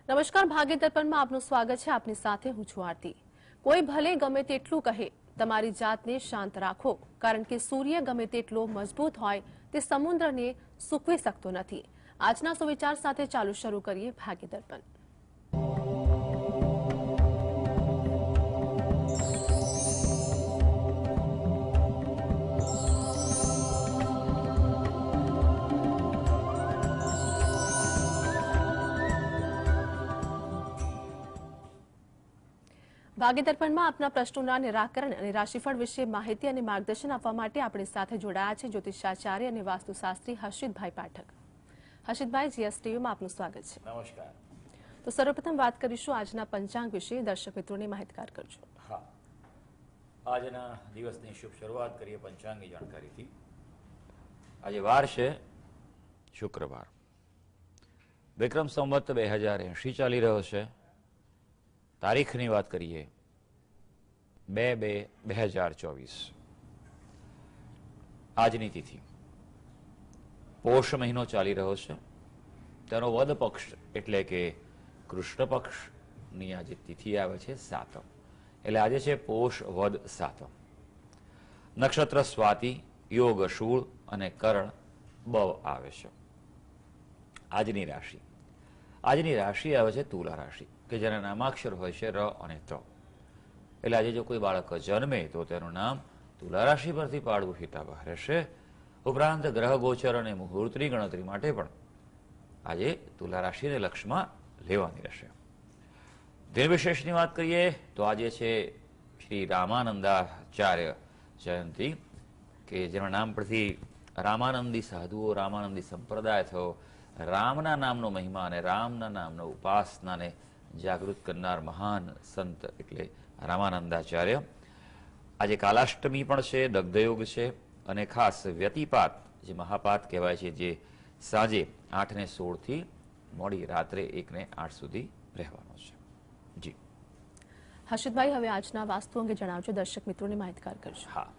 નમસ્કાર, ભાગ્ય દર્પણમાં આપનું સ્વાગત છે. આપની સાથે હું છું આરતી. કોઈ ભલે ગમે તેટલું કહે, તમારી જાતને શાંત રાખો, કારણ કે સૂર્ય ગમે તેટલો મજબૂત હોય તે સમુદ્રને સૂકવી શકતો નથી. આજના સુવિચાર સાથે ચાલુ શરૂ કરીએ ભાગ્ય દર્પણ. ભાગ્ય દર્પણમાં આપના પ્રશ્નોના નિરાકરણ અને રાશિફળ વિશે માહિતી અને માર્ગદર્શન આપવા માટે આપણી સાથે જોડાયા છે જ્યોતિષાચાર્ય અને વાસ્તુશાસ્ત્રી હર્ષિતભાઈ પાઠક. હર્ષિતભાઈ, જીએસટીવીમાં આપનું સ્વાગત છે. નમસ્કાર. તો સર્વપ્રથમ વાત કરીશું આજના પંચાંગ વિશે. દર્શક મિત્રોને માહિતગાર કરજો. હા, આજના દિવસની શુભ શરૂઆત કરીએ પંચાંગની જાણકારીથી. આજે વાર છે શુક્રવાર. વિક્રમ સંવત 2080 ચાલી રહ્યો છે. તારીખની વાત કરીએ 2/2/2024. આજની તિથિ પોષ મહિનો ચાલી રહ્યો છે. તેનો વદ પક્ષ એટલે કે કૃષ્ણ પક્ષની આજે તિથિ આવે છે સાતમ. એટલે આજે છે પોષ વદ સાતમ. નક્ષત્ર સ્વાતિ, યોગ શૂળ અને કરણ બવ આવે છે. આજની રાશિ આવે છે તુલા રાશિ, કે જેના નામાક્ષર હોય છે ર અને ત. એટલે આજે જો કોઈ બાળક જન્મે તો તેનું નામ તુલા રાશિ પરથી પાડવું હિતાવહ રહેશે. ઉપરાંત ગ્રહ ગોચર અને મુહૂર્તની ગણતરી માટે પણ આજે તુલા રાશિને લક્ષમાં લેવાની રહેશે. દિન વિશેષની વાત કરીએ તો આજે છે શ્રી રામાનંદાચાર્ય જયંતિ, કે જેના નામ પરથી રામાનંદી સાધુઓ, રામાનંદી સંપ્રદાય થયો. રામના નામનો મહિમા અને રામના નામનો ઉપાસનાને જાગૃત કરનાર મહાન સંત એટલે રામાનંદાચાર્ય. આજે કાલાષ્ટમી પણ છે, દગ્ધયોગ છે અને ખાસ વ્યતિપાત જે મહાપાત કહેવાય છે, જે સાંજે 8:16 થી મોડી રાત્રે 1:08 સુધી રહેવાનો છે. જી હર્ષિતભાઈ, હવે આજના વાસ્તુ અંગે જણાવજો, દર્શક મિત્રોને માહિતગાર કરજો. હા,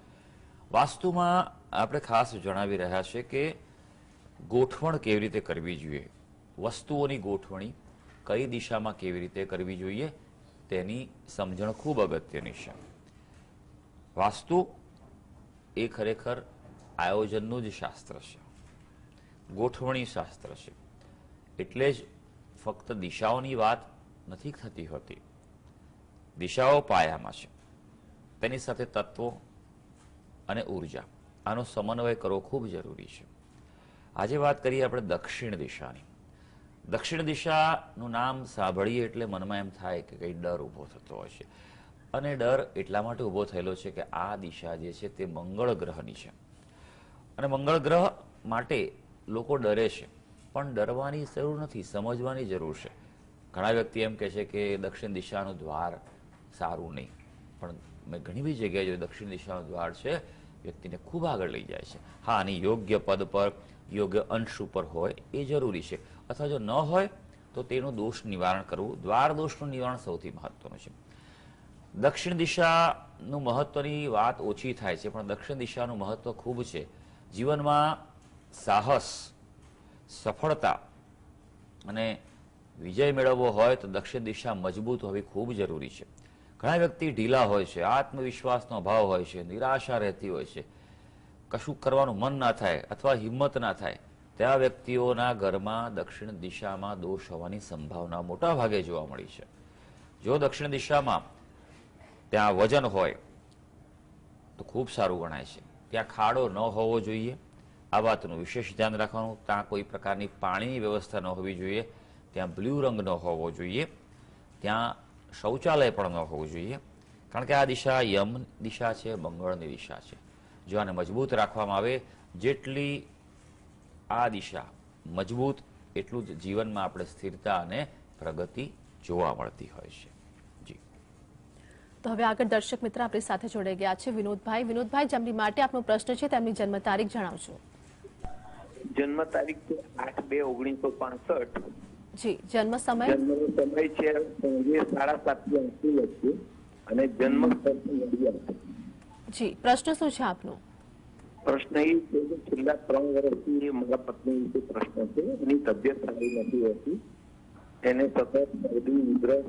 વાસ્તુમાં આપણે ખાસ જણાવી રહ્યા છે કે ગોઠવણ કેવી રીતે કરવી જોઈએ, વસ્તુઓની ગોઠવણી કઈ દિશામાં કેવી રીતે કરવી જોઈએ તેની સમજણ ખૂબ અગત્યની છે. વાસ્તુ એ ખરેખર આયોજનનું જ શાસ્ત્ર છે, ગોઠવણી શાસ્ત્ર છે. એટલે જ ફક્ત દિશાઓની વાત નથી થતી હોતી. દિશાઓ પાયામાં છે, તેની સાથે તત્વો અને ઉર્જા, આનો સમન્વય કરવો ખૂબ જરૂરી છે. આજે વાત કરીએ આપણે દક્ષિણ દિશાની. દક્ષિણ દિશાનું નામ સાંભળીએ એટલે મનમાં એમ થાય કે કંઈ ડર ઊભો થતો હોય છે. અને ડર એટલા માટે ઊભો થયેલો છે કે આ દિશા જે છે તે મંગળ ગ્રહની છે. અને મંગળ ગ્રહ માટે લોકો ડરે છે, પણ ડરવાની જરૂર નથી, સમજવાની જરૂર છે. ઘણા વ્યક્તિ એમ કહે છે કે દક્ષિણ દિશાનું દ્વાર સારું નહીં, પણ મેં ઘણી બધી જગ્યાએ જોયું દક્ષિણ દિશાનું દ્વાર છે વ્યક્તિને ખૂબ આગળ લઈ જાય છે. હા, આની યોગ્ય પદ પર, યોગ્ય અંશ ઉપર હોય એ જરૂરી છે, અથવા જો ન હોય તો તેનું દોષ નિવારણ કરવું. દ્વાર દોષનું નિવારણ સૌથી મહત્વનું છે. દક્ષિણ દિશાનું મહત્વની વાત ઓછી થાય છે, પણ દક્ષિણ દિશાનું મહત્વ ખૂબ છે. જીવનમાં સાહસ, સફળતા અને વિજય મેળવવો હોય તો દક્ષિણ દિશા મજબૂત હોવી ખૂબ જરૂરી છે. ઘણા વ્યક્તિ ઢીલા હોય છે, આત્મવિશ્વાસનો અભાવ હોય છે, નિરાશા રહેતી હોય છે, કશું કરવાનું મન ના થાય અથવા હિંમત ના થાય, તેવા વ્યક્તિઓના ઘરમાં દક્ષિણ દિશામાં દોષ હોવાની સંભાવના મોટા ભાગે જોવા મળી છે. જો દક્ષિણ દિશામાં ત્યાં વજન હોય તો ખૂબ સારું ગણાય છે. ત્યાં ખાડો ન હોવો જોઈએ, આ વાતનું વિશેષ ધ્યાન રાખવાનું. ત્યાં કોઈ પ્રકારની પાણીની વ્યવસ્થા ન હોવી જોઈએ, ત્યાં બ્લુ રંગ ન હોવો જોઈએ, ત્યાં શૌચાલય પણ ન હોવું જોઈએ. કારણ કે આ દિશા યમ દિશા છે, મંગળની દિશા છે. જો આને મજબૂત રાખવામાં આવે, જેટલી આ દિશા મજબૂત એટલું જ જીવનમાં આપણે સ્થિરતા અને પ્રગતિ જોવા મળતી હોય છે. જી, તો હવે આગળ દર્શક મિત્ર આપણી સાથે જોડાઈ ગયા છે વિનોદભાઈ. વિનોદભાઈ, જેમની માટે આપનો પ્રશ્ન છે તેમની જન્મ તારીખ જણાવજો. જન્મ તારીખ છે 8/2/1965. જી, જન્મ સમય? જન્મ સમય છે 7:30 વચ્ચે અને જન્મ સ્થળ નડિયાદ. જી, પ્રશ્ન શું છે આપનો? પ્રશ્ન એ છે કે છેલ્લા 3 વર્ષથી મારા પત્ની વિશે પ્રશ્ન છે. એની તબિયત સારી નથી હોતી, એને સતત શરદી ઉધરસ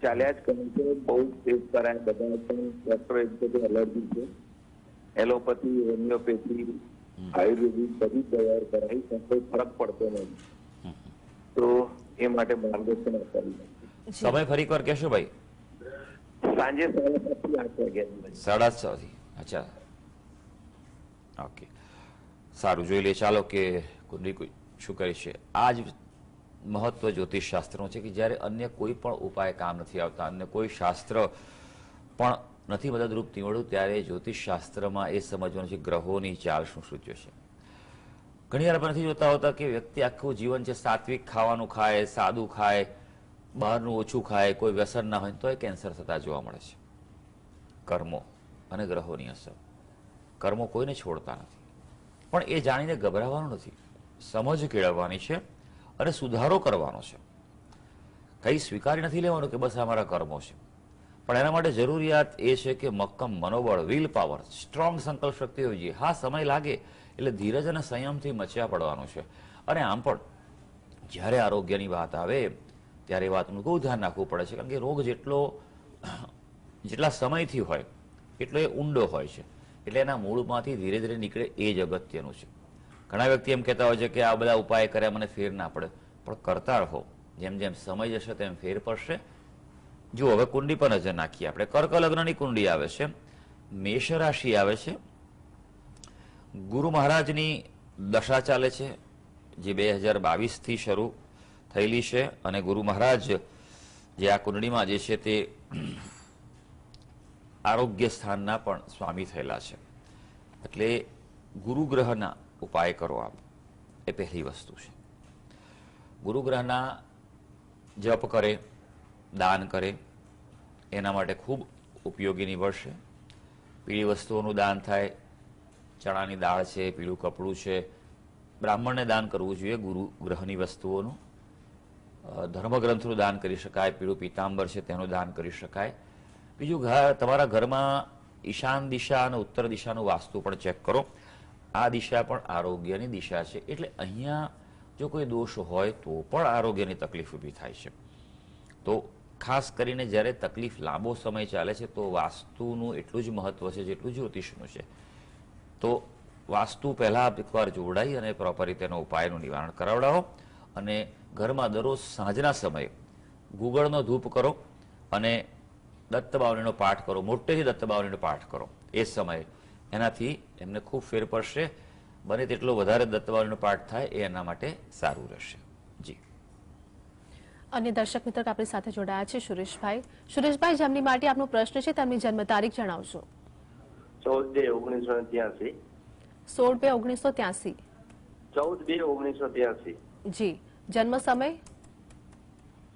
ચાલ્યા જ કરે છે. બહુ ટેસ્ટ કરાય બધા, પણ ડોક્ટર એમ કે એલર્જી છે. એલોપેથી, હોમિયોપેથી, આયુર્વેદિક બધી દવાઓ કરાવી પણ કોઈ ફરક પડતો નથી. તો એ માટે માર્ગદર્શન આપ્યું. સમય ફરી વાર કહેશો ભાઈ? સાંજે 7:30 થી 8 વાગ્યા. 6:30 થી. અચ્છા, ઓકે, સારું, જોઈ લે ચાલો કે કુંડળી શું કરી છે. આ જ મહત્વ જ્યોતિષ શાસ્ત્રનું છે કે જ્યારે અન્ય કોઈ પણ ઉપાય કામ નથી આવતા, અન્ય કોઈ શાસ્ત્ર પણ નથી મદદરૂપ નીવડ્યું, ત્યારે જ્યોતિષ શાસ્ત્રમાં એ સમજવાનું છે ગ્રહોની ચાલ શું સૂચવે છે. ઘણી વાર આપણે નથી જોતા હોતા કે વ્યક્તિ આખું જીવન છે સાત્વિક ખાવાનું ખાય, સાદું ખાય, બહારનું ઓછું ખાય, કોઈ વ્યસન ના હોય તો એ કેન્સર થતા જોવા મળે છે. કર્મો અને ગ્રહોની અસર. કર્મો કોઈને છોડતા નથી, પણ એ જાણીને ગભરાવાનું નથી, સમજ કેળવવાની છે અને સુધારો કરવાનો છે. કંઈ સ્વીકારી નથી લેવાનું કે બસ અમારા કર્મો છે, પણ એના માટે જરૂરિયાત એ છે કે મક્કમ મનોબળ, વિલ પાવર, સ્ટ્રોંગ સંકલ્પ શક્તિ હોવી જોઈએ. હા, સમય લાગે એટલે ધીરજ અને સંયમથી મચ્યા પડવાનું છે. અને આમ પણ જ્યારે આરોગ્યની વાત આવે ત્યારે એ વાતનું બહુ ધ્યાન રાખવું પડે છે, કારણ કે રોગ જેટલા સમયથી હોય એટલો એ ઊંડો હોય છે, એટલે એના મૂળમાંથી ધીરે ધીરે નીકળે એ જ અગત્યનું છે. ઘણા વ્યક્તિ એમ કહેતા હોય છે કે આ બધા ઉપાય કર્યા મને ફેર ના પડે, પણ કરતા રહો, જેમ જેમ સમય જશે તેમ ફેર પડશે. જો હવે કુંડળી પર નજર નાખીએ આપણે. કર્ક લગ્નની કુંડળી આવે છે, મેષ રાશિ આવે છે, ગુરુ મહારાજની દશા ચાલે છે જે 2022થી શરૂ થયેલી છે, અને ગુરુ મહારાજ જે આ કુંડળીમાં જે છે તે આરોગ્ય સ્થાનના પણ સ્વામી થયેલા છે. એટલે ગુરુગ્રહના ઉપાય કરો આપ, એ પહેલી વસ્તુ છે. ગુરુગ્રહના જપ કરે, દાન કરે, એના માટે ખૂબ ઉપયોગી નીવડશે. પીળી વસ્તુઓનું દાન થાય, ચણાની દાળ છે, પીળું કપડું છે, બ્રાહ્મણને દાન કરવું જોઈએ ગુરુ ગ્રહની વસ્તુઓનું. ધર્મગ્રંથનું દાન કરી શકાય, પીળું પીતાંબર છે તેનું દાન કરી શકાય. બીજું, તમારા ઘરમાં ઈશાન દિશા અને ઉત્તર દિશાનું વાસ્તુ પણ ચેક કરો. આ દિશા પણ આરોગ્યની દિશા છે, એટલે અહીંયા જો કોઈ દોષ હોય તો પણ આરોગ્યની તકલીફ ઊભી થાય છે. તો ખાસ કરીને જ્યારે તકલીફ લાંબો સમય ચાલે છે તો વાસ્તુનું એટલું જ મહત્વ છે જેટલું જ્યોતિષનું છે. તો વાસ્તુ પહેલાં એકવાર જોડાઈ અને પ્રોપર રીતે તેનો ઉપાયનું નિવારણ કરાવડાવો. અને ઘરમાં દરરોજ સાંજના સમયે ગુગળનો ધૂપ કરો અને દત્તબાવલીનો પાઠ કરો, મોટેથી દત્તબાવલીનો પાઠ કરો એ સમયે. એનાથી એમને ખૂબ ફેર પડશે. બને તેટલો વધારે દત્તબાવલીનો પાઠ થાય એ એના માટે સારું રહેશે. જી. અન્ય દર્શક મિત્ર આપણી સાથે જોડાયા છે સુરેશભાઈ. સુરેશભાઈ, જેમની માટે આપનો પ્રશ્ન છે તેમની જન્મ તારીખ જણાવશો. 14/2/1983. 16/2/1983. 14/2/1983. જી. જન્મ સમય?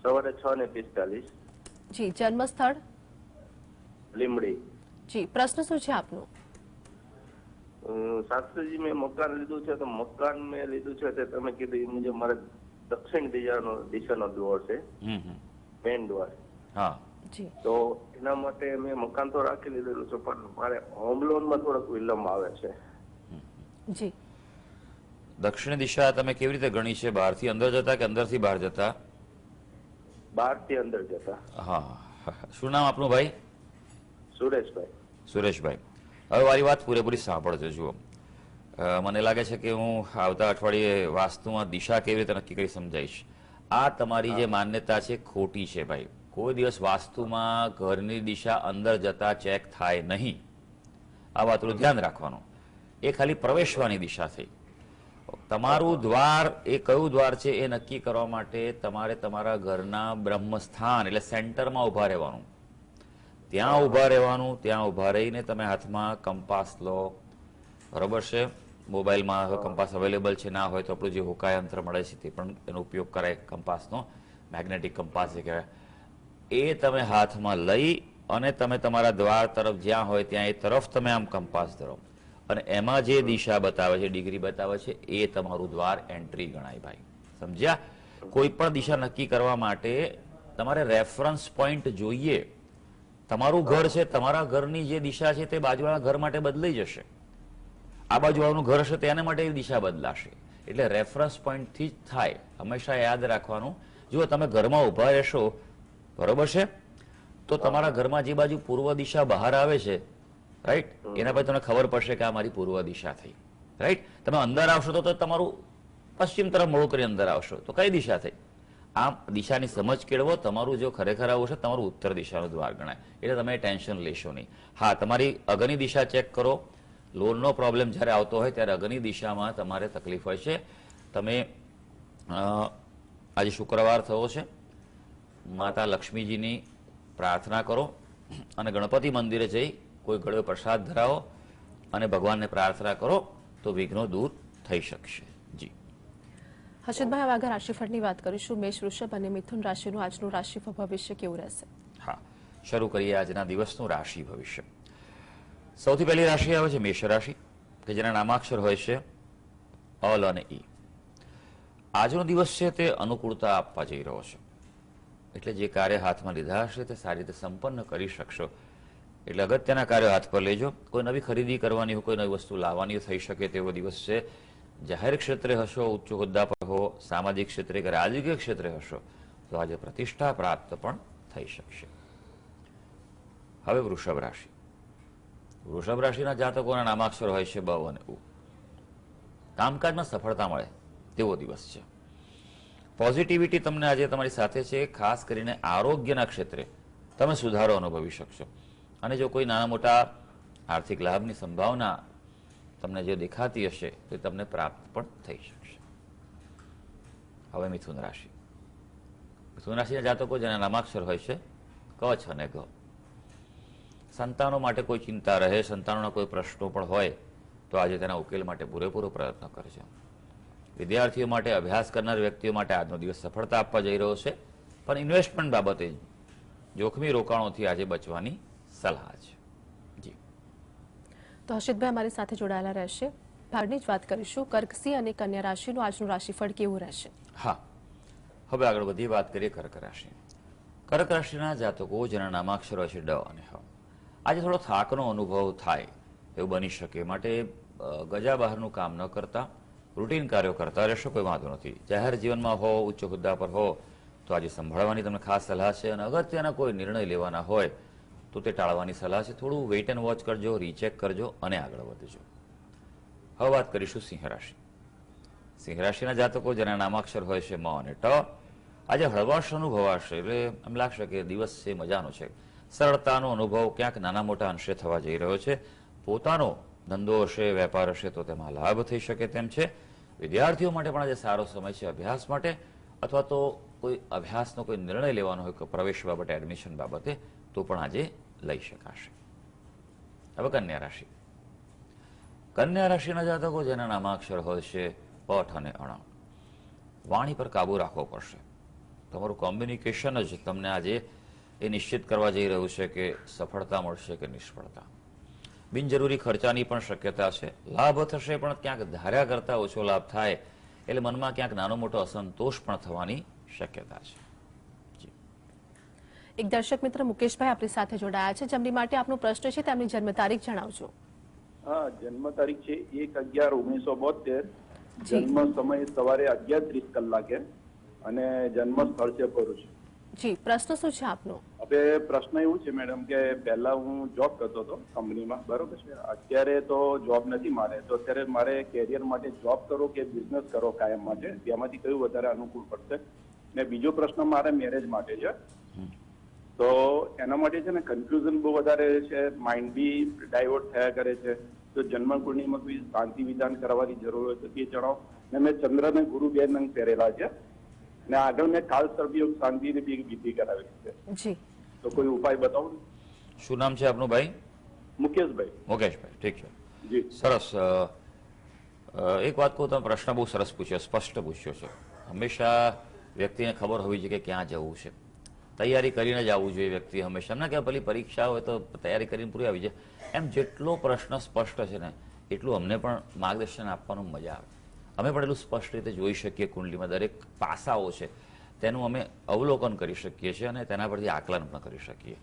સવારે 6:45. જી. જન્મ સ્થળ? લીમડી. જી. પ્રશ્ન શું છે આપનો? શાસ્ત્રીજી, મેં મકાન લીધું છે, તો મકાન મેં લીધું છે તે તમે કીધું એ મુજબ મારે દક્ષિણ દિશાનો દ્વાર છે, મેન દ્વાર. હા જી. તો એના માટે મેં મકાન તો રાખી લીધેલું છે, પણ મારે હોમ લોનમાં થોડોક વિલંબ આવે છે. જી. દક્ષિણ દિશા તમે કેવી રીતે ગણી છે? બહારથી અંદર જતા કે અંદરથી બહાર જતા? બહારથી અંદર જતા. હા. શું નામ આપનું ભાઈ? સુરેશભાઈ. સુરેશભાઈ, હવે મારી વાત પૂરેપૂરી સાંભળજો. જુઓ, મને લાગે છે કે હું આવતા અઠવાડિયે વાસ્તુમાં દિશા કેવી રીતે નક્કી કરી સમજાઈશ. આ તમારી જે માન્યતા છે ખોટી છે ભાઈ. કોઈ દિવસ વાસ્તુમાં ઘરની દિશા અંદર જતા ચેક થાય નહીં. આ વાતનું ધ્યાન રાખવાનું. એ ખાલી પ્રવેશવાની દિશા થઈ. તમારું દ્વાર એ કયું દ્વાર છે એ નક્કી કરવા માટે તમારે તમારા ઘરના બ્રહ્મસ્થાન એટલે સેન્ટરમાં ઊભા રહેવાનું. ત્યાં ઊભા રહેવાનું. ત્યાં ઊભા રહીને તમે હાથમાં કંપાસ લો. બરોબર છે? મોબાઈલમાં કંપાસ અવેલેબલ છે, ના હોય તો આપણું જે હોકા યંત્ર મળે છે તે પણ એનો ઉપયોગ કરાય, કંપાસનો, મેગ્નેટિક કંપાસ જે કહેવાય. એ તમે હાથમાં લઈ અને તમે તમારા દ્વાર તરફ જ્યાં હોય ત્યાં એ તરફ તમે આમ કંપાસ ધરો અને એમાં જે દિશા બતાવે છે, ડિગ્રી બતાવે છે, એ તમારું દ્વાર એન્ટ્રી ગણાય ભાઈ. સમજ્યા? કોઈ પણ દિશા નક્કી કરવા માટે તમારે રેફરન્સ પોઈન્ટ જોઈએ. તમારું ઘર છે, તમારા ઘરની જે દિશા છે તે બાજુવાળા ઘર માટે બદલાઈ જશે. આ બાજુવાળાનું ઘર હશે તેને માટે એ દિશા બદલાશે. એટલે રેફરન્સ પોઈન્ટથી જ થાય. હંમેશા યાદ રાખવાનું જુઓ, તમે ઘરમાં ઊભા રહેશો, બરોબર છે, તો તમારા ઘરમાં જે બાજુ પૂર્વ દિશા બહાર આવે છે, રાઈટ, એના પછી તમને ખબર પડશે કે આ મારી પૂર્વ દિશા થઈ, રાઈટ. તમે અંદર આવશો તો તમારું પશ્ચિમ તરફ મોડું કરી અંદર આવશો તો કઈ દિશા થઈ? આ દિશાની સમજ કેળવો. તમારું જો ખરેખર આવું છે તમારું ઉત્તર દિશાનું દ્વાર ગણાય, એટલે તમે ટેન્શન લેશો નહીં. હા, તમારી અગ્નિ દિશા ચેક કરો. લોનનો પ્રોબ્લેમ જ્યારે આવતો હોય ત્યારે અગ્નિ દિશામાં તમારે તકલીફ હોય છે. તમે આજે શુક્રવાર થયો છે, માતા લક્ષ્મીજીની પ્રાર્થના કરો અને ગણપતિ મંદિરે જઈ કોઈ ગળ્યો પ્રસાદ ધરાવો અને ભગવાનને પ્રાર્થના કરો તો વિઘ્નો દૂર થઈ શકશે. જી હર્ષદભાઈ, હવે આગળ રાશિફળની વાત કરીશું. મેષ, વૃષભ અને મિથુન રાશિનું આજનું રાશિફળ ભવિષ્ય કેવું રહેશે? હા, શરૂ કરીએ આજના દિવસનું રાશિ ભવિષ્ય. સૌથી પહેલી રાશિ આવે છે મેષ રાશિ, કે જેના નામાક્ષર હોય છે અલ અને ઈ. આજનો દિવસ છે તે અનુકૂળતા આપવા જઈ રહ્યો છે, એટલે જે કાર્ય હાથમાં લીધા હશે તે સારી રીતે સંપન્ન કરી શકશો. એટલે અગત્યના કાર્યો હાથ પર લેજો. કોઈ નવી ખરીદી કરવાની હોય, કોઈ નવી વસ્તુ લાવવાની થઈ શકે તેવો દિવસ છે. જાહેર ક્ષેત્રે હશો, ઉચ્ચ હોદ્દા પર હો, સામાજિક ક્ષેત્રે કે રાજકીય ક્ષેત્રે હશો તો આજે પ્રતિષ્ઠા પ્રાપ્ત પણ થઈ શકશે. હવે વૃષભ રાશિ. વૃષભ રાશિના જાતકોના નામાક્ષર હોય છે બ અને ઉ. કામકાજમાં સફળતા મળે તેવો દિવસ છે. પોઝિટિવિટી તમને આજે તમારી સાથે છે. ખાસ કરીને આરોગ્યના ક્ષેત્રે તમે સુધારો અનુભવી શકશો અને જો કોઈ નાના મોટા આર્થિક લાભની સંભાવના તમને જે દેખાતી હશે તે તમને પ્રાપ્ત પણ થઈ શકશે. હવે મિથુન રાશિ. મિથુન રાશિના જાતકો જેના નામાક્ષર હોય છે ક, છ અને ગ. સંતાનો માટે કોઈ ચિંતા રહે, સંતાનોના કોઈ પ્રશ્નો પણ હોય તો આજે તેના ઉકેલ માટે પૂરેપૂરો પ્રયત્ન કરજો. વિદ્યાર્થીઓ માટે, અભ્યાસ કરનાર વ્યક્તિઓ માટે આજનો દિવસ સફળતા આપવા જઈ રહ્યો છે, પણ ઇન્વેસ્ટમેન્ટ બાબતે જોખમી રોકાણોથી આજે બચવાની સલાહ છે. જી તો હર્ષદભાઈ અમારી સાથે જોડાયેલા રહેશે. ભાગની જ વાત કરીશું. કર્ક, સિંહ અને કન્યા રાશિનું આજનું રાશિફળ કેવું રહેશે? હા, હવે આગળ વધી વાત કરીએ કર્ક રાશિ. કર્ક રાશિના જાતકો જેના નામાક્ષર હોય છે ડ અને હ. આજે થોડો થાકનો અનુભવ થાય એવું બની શકે, માટે ગજા બહારનું કામ ન કરતા રૂટીન કાર્યો કરતા રહેશો, કોઈ વાંધો નથી. જાહેર જીવનમાં હો, ઉચ્ચ હોદ્દા પર હો તો આજે સંભાળવાની તમને ખાસ સલાહ છે અને અગત્યના કોઈ નિર્ણય લેવાના હોય તો તે ટાળવાની સલાહ છે. થોડું વેઇટ એન્ડ વોચ કરજો, રીચેક કરજો અને આગળ વધજો. હવે વાત કરીશું સિંહ રાશિ. સિંહ રાશિના જાતકો જેના નામાક્ષર હોય છે મ અને ટ. આજે હળવાશ અનુભવાશે, એટલે એમ લાગશે કે દિવસ છે મજાનો છે. સરળતાનો અનુભવ ક્યાંક નાના મોટા અંશે થવા જઈ રહ્યો છે. પોતાનો ધંધો હશે, વેપાર હશે તો તેમાં લાભ થઈ શકે તેમ છે. વિદ્યાર્થીઓ માટે પણ આજે સારો સમય છે અભ્યાસ માટે, અથવા તો કોઈ અભ્યાસનો કોઈ નિર્ણય લેવાનો હોય, પ્રવેશ બાબતે, એડમિશન બાબતે, તો પણ આજે લઈ શકાશે. હવે કન્યા રાશિ. કન્યા રાશિના જાતકો જેના નામાક્ષર હોય છે પઠ અને અણ. વાણી પર કાબુ રાખવો પડશે. તમારું કોમ્યુનિકેશન જ તમને આજે એ નિશ્ચિત કરવા જઈ રહ્યું છે કે સફળતા મળશે કે નિષ્ફળતા. બિનજરૂરી ખર્ચાની પણ શક્યતા છે. લાભ થશે પણ ક્યાંક ધાર્યા કરતા ઓછો લાભ થાય, એટલે મનમાં ક્યાંક નાનો મોટો અસંતોષ પણ થવાની શક્યતા છે. એક દર્શક મિત્ર મુકેશભાઈ આપણી સાથે જોડાયા છે, જેમની માટે આપનો પ્રશ્ન છે તેમની જન્મ તારીખ જણાવજો. હા, જન્મ તારીખ છે 1/11/1972, જન્મ સમય સવારે 11:30 કલાકે અને જન્મ સ્થળ છે ભરૂચ. જી, પ્રશ્ન શું છે આપનો? હવે પ્રશ્ન એવું છે મેડમ કે પહેલા હું જોબ કરતો હતો કંપનીમાં, બરોબર છે. અત્યારે તો જોબ નથી મારે, તો અત્યારે મારે કેરિયર માટે જોબ કરો કે બિઝનેસ કરો કાયમ માટે, તેમાંથી કયું વધારે અનુકૂળ પડશે? ને બીજો પ્રશ્ન મારે મેરેજ માટે છે. તો એના માટે છે ને કન્ફ્યુઝન બહુ વધારે છે, માઇન્ડ બી ડાયવર્ટ થયા કરે છે. તો જન્મ કુંડળીમાં કોઈ શાંતિ વિધાન કરવાની જરૂર હોય તો તે જણાવો. ને મેં ચંદ્ર ને ગુરુ બે નંગ પહેરેલા છે ને આગળ મેં કાલ સર્પયોગ શાંતિની બી વિધિ કરાવેલી છે. જી, તો કોઈ ઉપાય બતાવો. શું નામ છે આપનું ભાઈ? મુકેશભાઈ. મુકેશભાઈ, ઠીક છે, જી સરસ. એક વાત કહું, તમે પ્રશ્ન બહુ સરસ પૂછ્યો, સ્પષ્ટ પૂછ્યો છે. હંમેશા વ્યક્તિને ખબર હોવી જોઈએ કે ક્યાં જવું છે. તૈયારી કરીને જ આવવું જોઈએ વ્યક્તિ હંમેશા. એમ ના કે પેલી પરીક્ષા હોય તો તૈયારી કરીને પૂરી આવી જાય. એમ જેટલો પ્રશ્ન સ્પષ્ટ છે ને એટલું અમને પણ માર્ગદર્શન આપવાનું મજા આવે. અમે પણ એટલું સ્પષ્ટ રીતે જોઈ શકીએ કુંડલીમાં દરેક પાસાઓ છે તેનું અમે અવલોકન કરી શકીએ છીએ અને તેના પરથી આકલન પણ કરી શકીએ.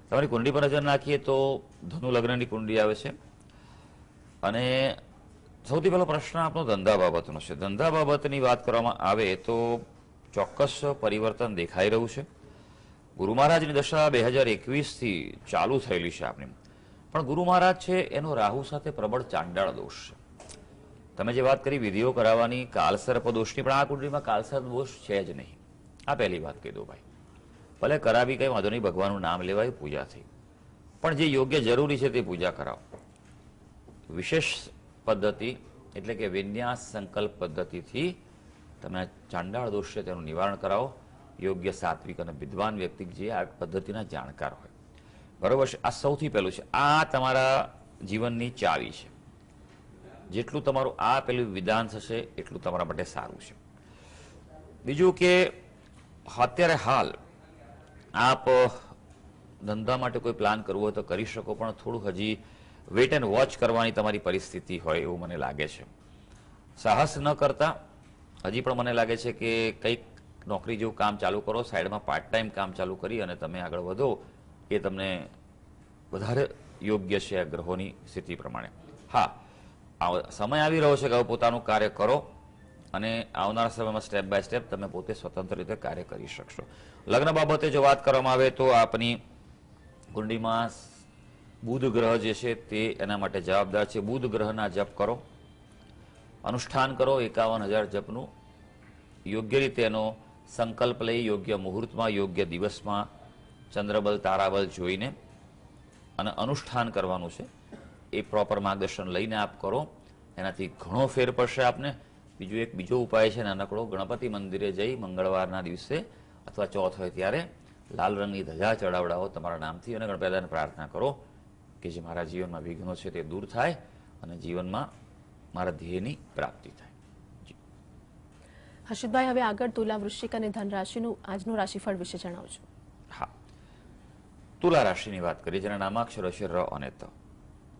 તમારી કુંડલી પર નજર નાખીએ તો ધનુ લગ્નની કુંડલી આવે છે અને સૌથી પહેલો પ્રશ્ન આપણો ધંધા બાબતનો છે. ધંધા બાબતની વાત કરવામાં આવે તો ચોક્કસ પરિવર્તન દેખાઈ રહ્યું છે. ગુરુ મહારાજની દશા 2021 થી ચાલુ થયેલી છે આપની, પણ ગુરુ મહારાજ છે એનો રાહુ સાથે પ્રબળ ચાંડાળ દોષ છે. તમે જે વાત કરી વિધિઓ કરાવવાની કાલસર્પ દોષની, પણ આ કુંડળીમાં કાલસર્પ દોષ છે જ નહીં. આ પહેલી વાત કહી દો ભાઈ. ભલે કરાવી કઈ વાંધો નહીં, ભગવાનનું નામ લેવાય, પૂજા થઈ, પણ જે યોગ્ય જરૂરી છે તે પૂજા કરાવો. વિશેષ પદ્ધતિ એટલે કે વિન્યાસ સંકલ્પ પદ્ધતિથી તમે ચાંડાળ દોષ છે તેનું નિવારણ કરાવો. યોગ્ય સાત્વિક અને વિદ્વાન વ્યક્તિ જે આ પદ્ધતિના જાણકાર હોય, બરોબર છે. આ સૌથી પહેલું છે. આ તમારા જીવનની ચાવી છે. જેટલું તમારું આ પેલું વિધાન થશે એટલું તમારા માટે સારું છે. બીજું કે અત્યારે હાલ આપ ધંધા માટે કોઈ પ્લાન કરવો હોય તો કરી શકો, પણ થોડું હજી વેટ એન્ડ વોચ કરવાની તમારી પરિસ્થિતિ હોય એવું મને લાગે છે. સાહસ ન કરતા હજી પણ મને લાગે છે કે કંઈક નોકરી જેવું કામ ચાલુ કરો, સાઈડમાં પાર્ટ ટાઈમ કામ ચાલુ કરી અને તમે આગળ વધો, એ તમને વધારે યોગ્ય છે આ ગ્રહોની સ્થિતિ પ્રમાણે. હા, સમય આવી રહ્યો છે કે હવે પોતાનું કાર્ય કરો અને આવનારા સમયમાં સ્ટેપ બાય સ્ટેપ તમે પોતે સ્વતંત્ર રીતે કાર્ય કરી શકશો. લગ્ન બાબતે જો વાત કરવામાં આવે તો આપની કુંડળીમાં બુધ ગ્રહ જે છે તે એના માટે જવાબદાર છે. બુધ ગ્રહના જપ કરો, અનુષ્ઠાન કરો 51,000 જપનું. યોગ્ય રીતે એનો સંકલ્પ લઈ યોગ્ય મુહૂર્તમાં, યોગ્ય દિવસમાં ચંદ્રબલ તારાબલ જોઈને અને અનુષ્ઠાન કરવાનું છે. એ પ્રોપર માર્ગદર્શન લઈને આપ કરો, એનાથી ઘણો ફેર પડશે આપને. બીજો ઉપાય છે નાનકડો, ગણપતિ મંદિરે જઈ મંગળવારના દિવસે અથવા ચોથ હોય ત્યારે લાલ રંગની ધજા ચડાવડાવો તમારા નામથી અને ગણપતિને પ્રાર્થના કરો કે જે મારા જીવનમાં વિઘ્નો છે તે દૂર થાય અને જીવનમાં મારા ધ્યેયની પ્રાપ્તિ થાય. હર્ષિતભાઈ, હવે આગળ તુલા, વૃશ્ચિક અને ધન રાશિનું આજનું રાશિફળ વિશે જણાવજો. હા, તુલા રાશિની વાત કરીએ જેના નામાક્ષરો છે ર અને ત.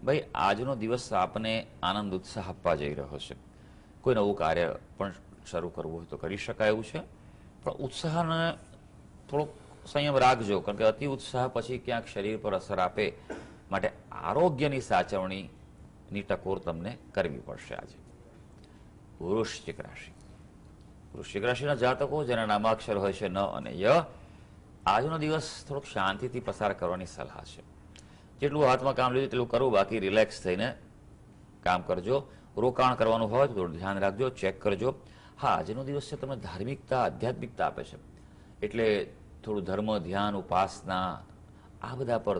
ભાઈ, આજનો દિવસ આપને આનંદ ઉત્સાહ આપવા જઈ રહ્યો છે. કોઈ નવું કાર્ય પણ શરૂ કરવું હોય તો કરી શકાય એવું છે, પણ ઉત્સાહને થોડોક સંયમ રાખજો, કારણ કે અતિ ઉત્સાહ પછી ક્યાંક શરીર પર અસર આપે. માટે આરોગ્યની સાચવણીની ટકોર તમને કરવી પડશે આજે. વૃશ્ચિક રાશિ. વૃશ્ચિક રાશિના જાતકો જેના નામાક્ષર હોય છે ન અને ય, આજનો દિવસ થોડોક શાંતિથી પસાર કરવાની સલાહ છે. જેટલું હાથમાં કામ લીધું તેટલું કરવું, બાકી રિલેક્સ થઈને કામ કરજો. રોકાણ કરવાનું હોય તો થોડું ધ્યાન રાખજો, ચેક કરજો. હા, આજનો દિવસ છે તમને ધાર્મિકતા, આધ્યાત્મિકતા આપે છે, એટલે થોડું ધર્મ, ધ્યાન, ઉપાસના આ બધા પર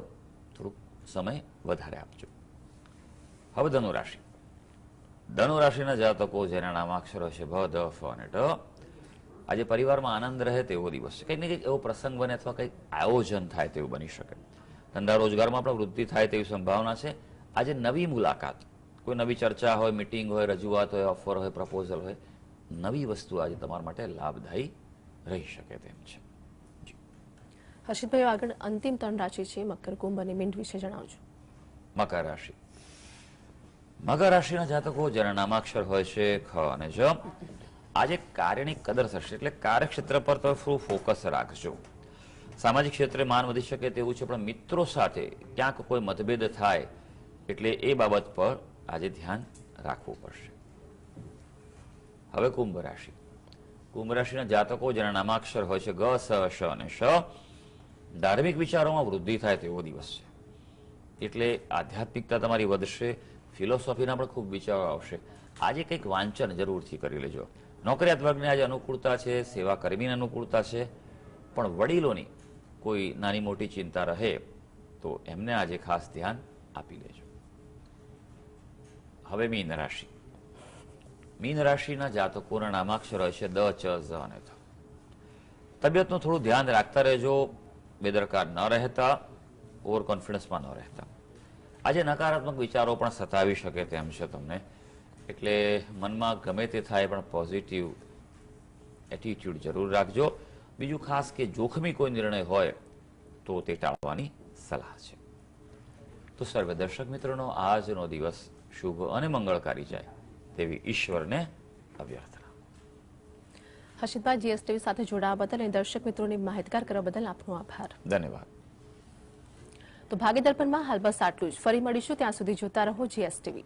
થોડુંક સમય વધારે આપજો. હવે ધનુ રાશિ. ધનુ રાશિના જાતકો જેના નામાક્ષરો છે ભ, દ, ફ અને ઢ, આજે પરિવારમાં આનંદ રહે તેવો દિવસ છે. કંઈક ને કંઈક એવો પ્રસંગ બને અથવા કંઈક આયોજન થાય તેવું બની શકે. ધંધા રોજગારમાં પણ વૃદ્ધિ થાય તેવી સંભાવના છે. આજે નવી મુલાકાત, કોઈ નવી ચર્ચા હોય, મિટિંગ હોય, રજૂઆત હોય, ઓફર હોય, પ્રપોઝલ હોય, નવી વસ્તુ આજે તમારા માટે લાભદાયી રહી શકે તેમ છે. હર્ષિતભાઈ, આગળ અંતિમ 3 રાશિ છે મકર, કુંભ અને મીન વિશે જણાવજો. મકર રાશિ. મકર રાશિના જાતકો જેના નામાક્ષર હોય છે ખ અને જ, આજે કાર્યની કદર થશે, એટલે કાર્યક્ષેત્ર પર તો થોડું ફોકસ રાખજો. સામાજિક ક્ષેત્રે માન વધી શકે તેવું છે, પણ મિત્રો સાથે ક્યાંક કોઈ મતભેદ થાય એટલે એ બાબત પર આજે ધ્યાન રાખવું પડશે. હવે કુંભ રાશિ. કુંભ રાશિના જાતકો જેના નામાક્ષર હોય છે ગ, સ, શ અને શ, ધાર્મિક વિચારોમાં વૃદ્ધિ થાય તેવો દિવસ છે, એટલે આધ્યાત્મિકતા તમારી વધશે. ફિલોસોફીના પણ ખૂબ વિચારો આવશે. આજે કંઈક વાંચન જરૂરથી કરી લેજો. નોકરિયાત વર્ગને આજે અનુકૂળતા છે, સેવા કર્મીની અનુકૂળતા છે, પણ વડીલોની કોઈ નાની મોટી ચિંતા રહે તો એમને આજે ખાસ ધ્યાન આપી લેજો. હવે મીન રાશિ. મીન રાશિના જાતકોના નામાક્ષર હોય છે દ, ચ, ઝ અને થ. તબિયતનું થોડું ધ્યાન રાખતા રહેજો, બેદરકાર ન રહેતા, ઓવર કોન્ફિડન્સમાં ન રહેતા. આજે નકારાત્મક વિચારો પણ સતાવી શકે તેમ છે તમને, એટલે મનમાં ગમે તે થાય પણ પોઝિટિવ એટીટ્યુડ જરૂર રાખજો. બીજું ખાસ કે જોખમી કોઈ નિર્ણય હોય તો તે ટાળવાની સલાહ છે. તો સર્વે દર્શક મિત્રોનો આજનો દિવસ શુભ અને મંગળકારી જાય તેવી ઈશ્વરને અભ્યર્થના. હર્ષિતભાઈ, જીએસટીવી સાથે જોડાવા બદલ અને દર્શક મિત્રોને માહિતગાર કરવા બદલ આપનો આભાર. ધન્યવાદ. તો ભાગ્ય દર્પણમાં હાલ બસ આટલું જ. ફરી મળીશું, ત્યાં સુધી જોતા રહો જીએસટીવી.